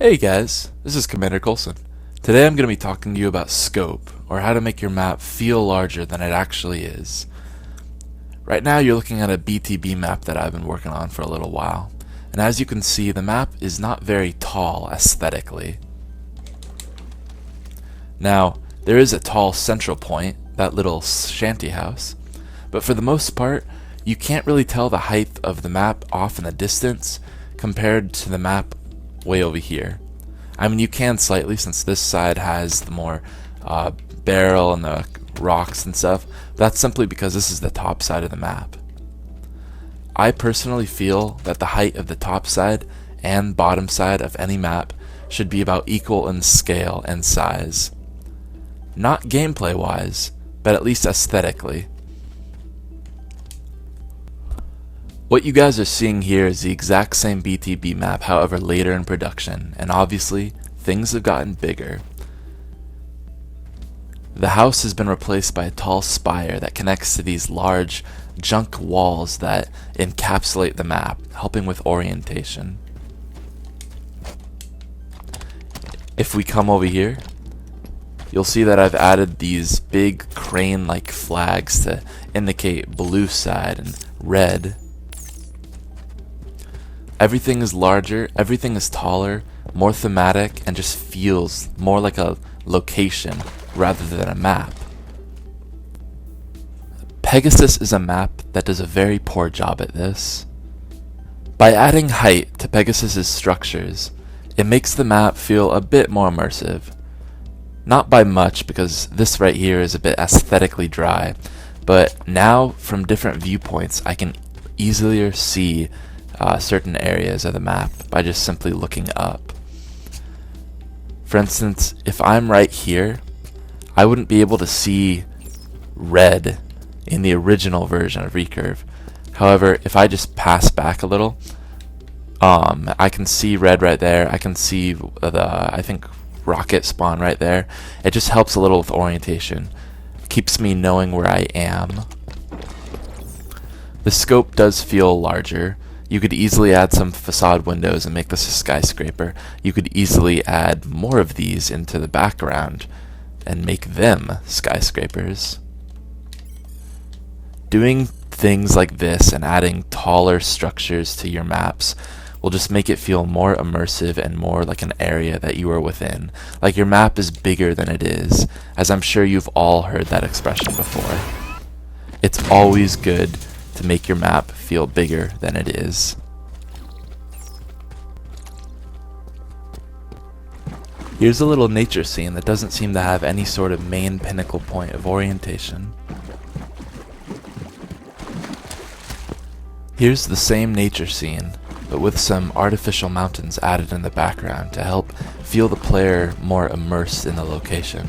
Hey guys, this is CommanderColson. Today I'm going to be talking to you about scope, or how to make your map feel larger than it actually is. Right now you're looking at a BTB map that I've been working on for a little while, and as you can see the map is not very tall aesthetically. Now, there is a tall central point, that little shanty house, but for the most part you can't really tell the height of the map off in the distance compared to the map way over here. I mean, you can slightly, since this side has the more barrel and the rocks and stuff, but that's simply because this is the top side of the map. I personally feel that the height of the top side and bottom side of any map should be about equal in scale and size. Not gameplay wise, but at least aesthetically. What you guys are seeing here is the exact same BTB map, however later in production, and obviously things have gotten bigger. The house has been replaced by a tall spire that connects to these large junk walls that encapsulate the map, helping with orientation. If we come over here, you'll see that I've added these big crane-like flags to indicate blue side and red. Everything is larger, everything is taller, more thematic, and just feels more like a location rather than a map. Pegasus is a map that does a very poor job at this. By adding height to Pegasus's structures, it makes the map feel a bit more immersive. Not by much, because this right here is a bit aesthetically dry, but now from different viewpoints I can easier see certain areas of the map by just simply looking up. For instance, if I'm right here, I wouldn't be able to see red in the original version of Recurve. However, if I just pass back a little, I can see red right there. I can see I think rocket spawn right there. It just helps a little with orientation. Keeps me knowing where I am. The scope does feel larger. You could easily add some facade windows and make this a skyscraper. You could easily add more of these into the background and make them skyscrapers. Doing things like this and adding taller structures to your maps will just make it feel more immersive and more like an area that you are within. Like your map is bigger than it is, as I'm sure you've all heard that expression before. It's always good to make your map feel bigger than it is. Here's a little nature scene that doesn't seem to have any sort of main pinnacle point of orientation. Here's the same nature scene, but with some artificial mountains added in the background to help feel the player more immersed in the location.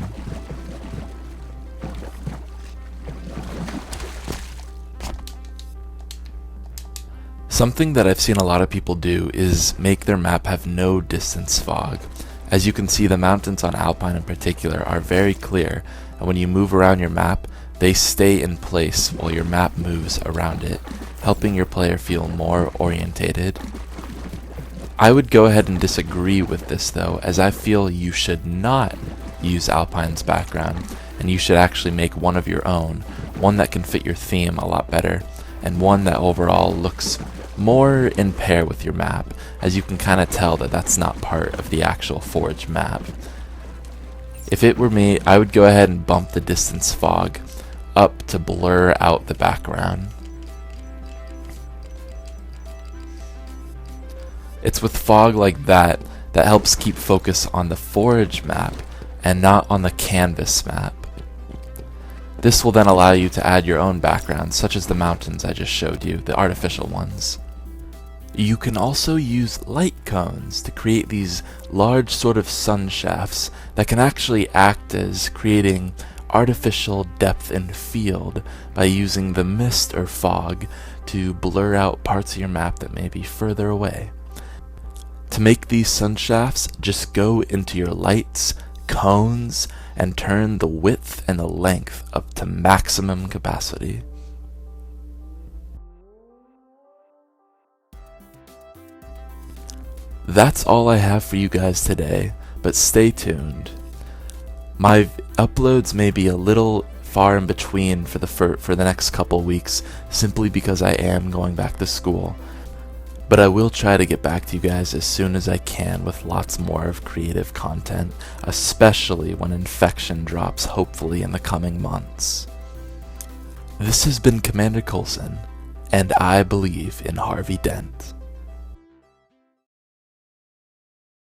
Something that I've seen a lot of people do is make their map have no distance fog. As you can see, the mountains on Alpine in particular are very clear, and when you move around your map, they stay in place while your map moves around it, helping your player feel more orientated. I would go ahead and disagree with this though, as I feel you should not use Alpine's background, and you should actually make one of your own, one that can fit your theme a lot better, and one that overall looks more in pair with your map, as you can kind of tell that that's not part of the actual Forge map. If it were me, I would go ahead and bump the distance fog up to blur out the background. It's with fog like that that helps keep focus on the Forge map and not on the canvas map. This will then allow you to add your own backgrounds, such as the mountains I just showed you, the artificial ones. You can also use light cones to create these large sort of sun shafts that can actually act as creating artificial depth and field by using the mist or fog to blur out parts of your map that may be further away. To make these sun shafts, just go into your lights, cones, and turn the width and the length up to maximum capacity. That's all I have for you guys today, but stay tuned. My uploads may be a little far in between for the next couple weeks, simply because I am going back to school. But I will try to get back to you guys as soon as I can with lots more of creative content, especially when Infection drops hopefully in the coming months. This has been CommanderColson, and I believe in Harvey Dent.